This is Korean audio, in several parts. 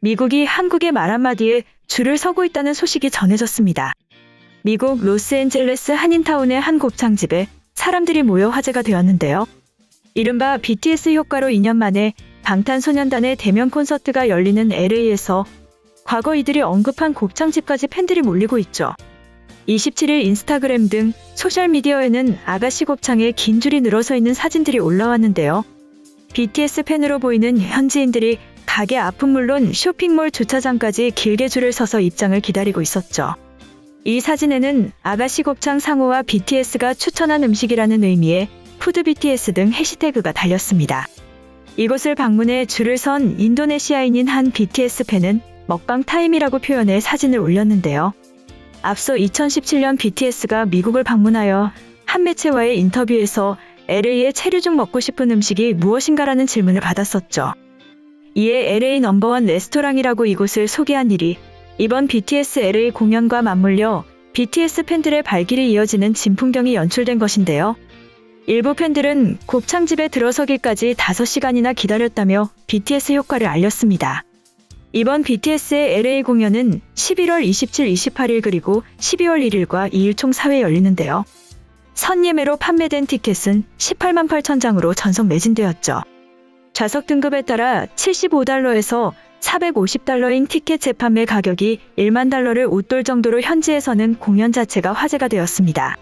미국이 한국의 말 한마디에 줄을 서고 있다는 소식이 전해졌습니다. 미국 로스앤젤레스 한인타운의 한 곱창집에 사람들이 모여 화제가 되었는데요. 이른바 BTS 효과로 2년 만에 방탄소년단의 대면 콘서트가 열리는 LA에서 과거 이들이 언급한 곱창집까지 팬들이 몰리고 있죠. 27일 인스타그램 등 소셜미디어에는 아가씨 곱창에 긴 줄이 늘어서 있는 사진들이 올라왔는데요. BTS 팬으로 보이는 현지인들이 가게 앞은 물론 쇼핑몰 주차장까지 길게 줄을 서서 입장을 기다리고 있었죠. 이 사진에는 아가씨 곱창 상호와 BTS가 추천한 음식이라는 의미의 푸드 BTS 등 해시태그가 달렸습니다. 이곳을 방문해 줄을 선 인도네시아인인 한 BTS 팬은 먹방 타임이라고 표현해 사진을 올렸는데요. 앞서 2017년 BTS가 미국을 방문하여 한 매체와의 인터뷰에서 LA의 체류 중 먹고 싶은 음식이 무엇인가라는 질문을 받았었죠. 이에 LA 넘버원 레스토랑이라고 이곳을 소개한 일이 이번 BTS LA 공연과 맞물려 BTS 팬들의 발길이 이어지는 진풍경이 연출된 것인데요. 일부 팬들은 곱창집에 들어서기까지 5시간이나 기다렸다며 BTS 효과를 알렸습니다. 이번 BTS의 LA 공연은 11월 27, 28일 그리고 12월 1일과 2일 총 4회 열리는데요. 선예매로 판매된 티켓은 18만 8천 장으로 전석 매진되었죠. 좌석 등급에 따라 75달러에서 450달러인 티켓 재판매 가격이 1만 달러를 웃돌 정도로 현지에서는 공연 자체가 화제가 되었습니다.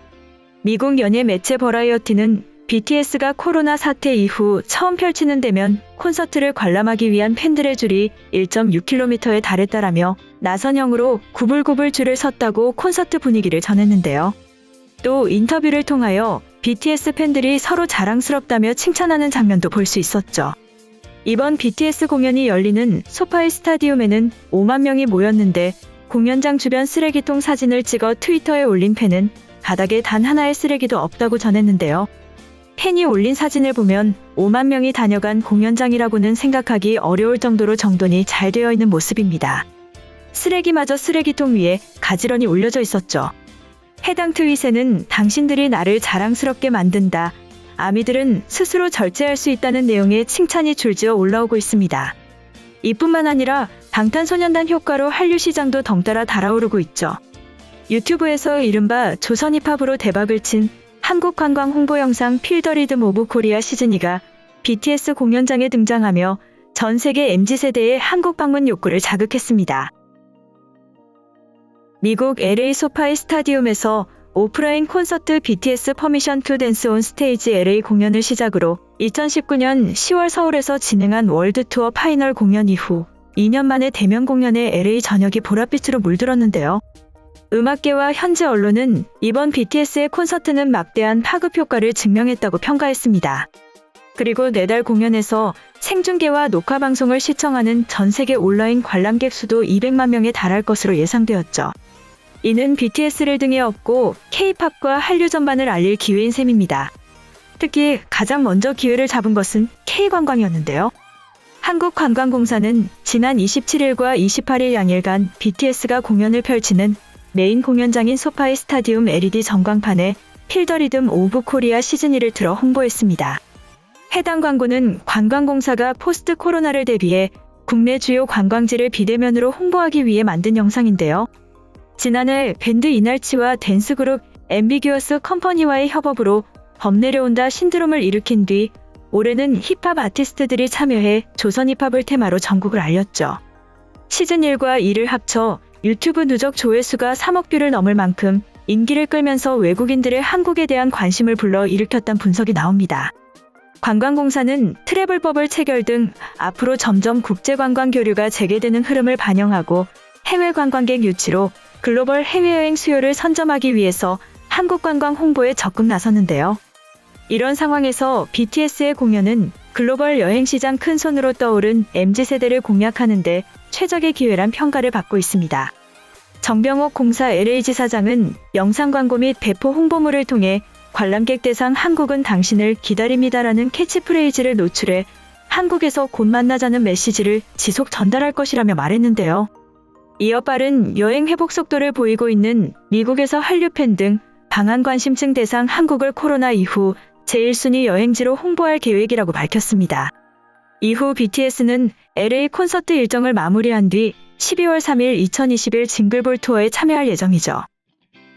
미국 연예 매체 버라이어티는 BTS가 코로나 사태 이후 처음 펼치는 대면 콘서트를 관람하기 위한 팬들의 줄이 1.6km에 달했다라며 나선형으로 구불구불 줄을 섰다고 콘서트 분위기를 전했는데요. 또 인터뷰를 통하여 BTS 팬들이 서로 자랑스럽다며 칭찬하는 장면도 볼 수 있었죠. 이번 BTS 공연이 열리는 소파이 스타디움에는 5만 명이 모였는데 공연장 주변 쓰레기통 사진을 찍어 트위터에 올린 팬은 바닥에 단 하나의 쓰레기도 없다고 전했는데요. 팬이 올린 사진을 보면 5만 명이 다녀간 공연장이라고는 생각하기 어려울 정도로 정돈이 잘 되어 있는 모습입니다. 쓰레기마저 쓰레기통 위에 가지런히 올려져 있었죠. 해당 트윗에는 당신들이 나를 자랑스럽게 만든다. 아미들은 스스로 절제할 수 있다는 내용의 칭찬이 줄지어 올라오고 있습니다. 이뿐만 아니라 방탄소년단 효과로 한류 시장도 덩달아 달아오르고 있죠. 유튜브에서 이른바 조선 힙합으로 대박을 친 한국 관광 홍보 영상 필 더 리듬 오브 코리아 시즌2가 BTS 공연장에 등장하며 전 세계 MZ세대의 한국 방문 욕구를 자극했습니다. 미국 LA 소파이 스타디움에서 오프라인 콘서트 BTS 퍼미션 투 댄스 온 스테이지 LA 공연을 시작으로 2019년 10월 서울에서 진행한 월드 투어 파이널 공연 이후 2년 만에 대면 공연에 LA 전역이 보랏빛으로 물들었는데요. 음악계와 현지 언론은 이번 BTS의 콘서트는 막대한 파급 효과를 증명했다고 평가했습니다. 그리고 4달 공연에서 생중계와 녹화 방송을 시청하는 전 세계 온라인 관람객 수도 200만 명에 달할 것으로 예상되었죠. 이는 BTS를 등에 업고 K-팝과 한류 전반을 알릴 기회인 셈입니다. 특히 가장 먼저 기회를 잡은 것은 K-관광이었는데요. 한국관광공사는 지난 27일과 28일 양일간 BTS가 공연을 펼치는 메인 공연장인 소파이 스타디움 LED 전광판에 필 더 리듬 오브 코리아 시즌2를 틀어 홍보했습니다. 해당 광고는 관광공사가 포스트 코로나를 대비해 국내 주요 관광지를 비대면으로 홍보하기 위해 만든 영상인데요. 지난해 밴드 이날치와 댄스그룹 앰비규어스 컴퍼니와의 협업으로 범 내려온다 신드롬을 일으킨 뒤 올해는 힙합 아티스트들이 참여해 조선 힙합을 테마로 전국을 알렸죠. 시즌1과 2를 합쳐 유튜브 누적 조회수가 3억 뷰를 넘을 만큼 인기를 끌면서 외국인들의 한국에 대한 관심을 불러 일으켰다는 분석이 나옵니다. 관광공사는 트래블법을 체결 등 앞으로 점점 국제관광 교류가 재개되는 흐름을 반영하고 해외 관광객 유치로 글로벌 해외여행 수요를 선점하기 위해서 한국 관광 홍보에 적극 나섰는데요. 이런 상황에서 BTS의 공연은 글로벌 여행시장 큰손으로 떠오른 MZ세대를 공략하는 데 최적의 기회란 평가를 받고 있습니다. 정병옥 공사 LA지사장은 영상 광고 및 배포 홍보물을 통해 관람객 대상 한국은 당신을 기다립니다라는 캐치프레이즈를 노출해 한국에서 곧 만나자는 메시지를 지속 전달할 것이라며 말했는데요. 이어 빠른 여행 회복 속도를 보이고 있는 미국에서 한류 팬 등 방한 관심층 대상 한국을 코로나 이후 제1순위 여행지로 홍보할 계획이라고 밝혔습니다. 이후 BTS는 LA 콘서트 일정을 마무리한 뒤 12월 3일 2021 징글볼 투어에 참여할 예정이죠.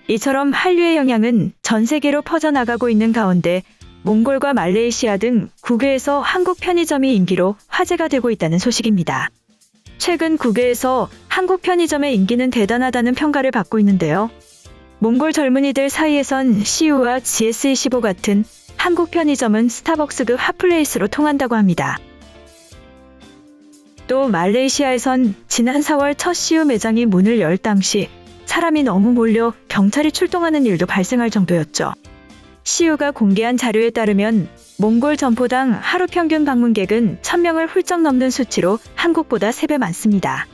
이처럼 한류의 영향은 전 세계로 퍼져나가고 있는 가운데 몽골과 말레이시아 등 국외에서 한국 편의점이 인기로 화제가 되고 있다는 소식입니다. 최근 국외에서 한국 편의점의 인기는 대단하다는 평가를 받고 있는데요. 몽골 젊은이들 사이에선 CU와 GS25 같은 한국 편의점은 스타벅스급 핫플레이스로 통한다고 합니다. 또 말레이시아에선 지난 4월 첫 CU 매장이 문을 열 당시 사람이 너무 몰려 경찰이 출동하는 일도 발생할 정도였죠. CU가 공개한 자료에 따르면 몽골 점포당 하루 평균 방문객은 1000명을 훌쩍 넘는 수치로 한국보다 3배 많습니다.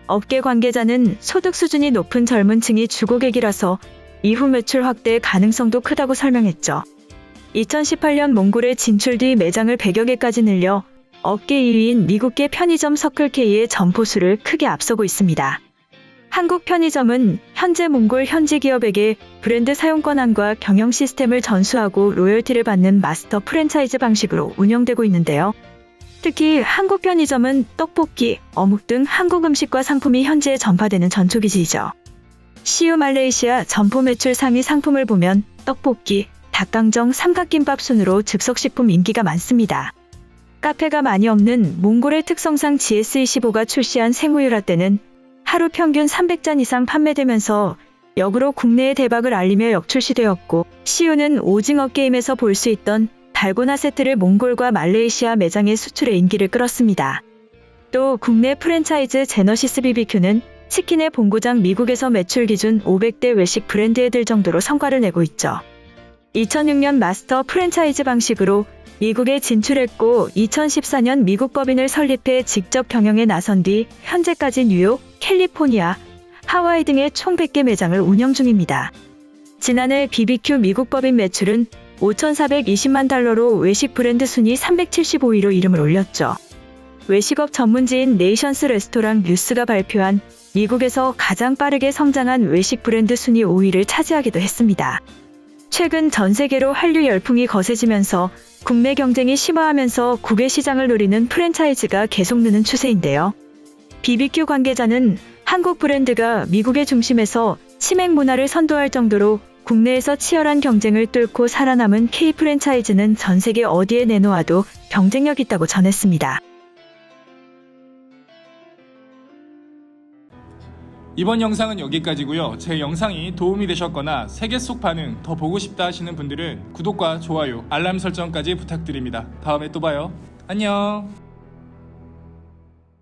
업계 관계자는 소득 수준이 높은 젊은 층이 주고객이라서 이후 매출 확대 가능성도 크다고 설명했죠. 2018년 몽골에 진출 뒤 매장을 100여 개까지 늘려 업계 1위인 미국계 편의점 서클K의 점포 수를 크게 앞서고 있습니다. 한국 편의점은 현재 몽골 현지 기업에게 브랜드 사용권한과 경영 시스템을 전수하고 로열티를 받는 마스터 프랜차이즈 방식으로 운영되고 있는데요. 특히 한국 편의점은 떡볶이, 어묵 등 한국 음식과 상품이 현지에 전파되는 전초기지이죠. CU 말레이시아 점포 매출 상위 상품을 보면 떡볶이, 닭강정, 삼각김밥 순으로 즉석식품 인기가 많습니다. 카페가 많이 없는 몽골의 특성상 GS25가 출시한 생우유 라떼는 하루 평균 300잔 이상 판매되면서 역으로 국내의 대박을 알리며 역출시되었고, CU는 오징어 게임에서 볼 수 있던 달고나 세트를 몽골과 말레이시아 매장에 수출해 인기를 끌었습니다. 또 국내 프랜차이즈 제너시스 BBQ는 치킨의 본고장 미국에서 매출 기준 500대 외식 브랜드에 들 정도로 성과를 내고 있죠. 2006년 마스터 프랜차이즈 방식으로 미국에 진출했고 2014년 미국 법인을 설립해 직접 경영에 나선 뒤 현재까지 뉴욕, 캘리포니아, 하와이 등의 총 100개 매장을 운영 중입니다. 지난해 BBQ 미국 법인 매출은 5,420만 달러로 외식 브랜드 순위 375위로 이름을 올렸죠. 외식업 전문지인 네이션스 레스토랑 뉴스가 발표한 미국에서 가장 빠르게 성장한 외식 브랜드 순위 5위를 차지하기도 했습니다. 최근 전 세계로 한류 열풍이 거세지면서 국내 경쟁이 심화하면서 국외 시장을 노리는 프랜차이즈가 계속 느는 추세인데요. BBQ 관계자는 한국 브랜드가 미국의 중심에서 치맥 문화를 선도할 정도로 국내에서 치열한 경쟁을 뚫고 살아남은 K 프랜차이즈는 전 세계 어디에 내놓아도 경쟁력 있다고 전했습니다. 이번 영상은 여기까지고요. 제 영상이 도움이 되셨거나 세계 속 반응 더 보고 싶다 하시는 분들은 구독과 좋아요, 알람 설정까지 부탁드립니다. 다음에 또 봐요. 안녕.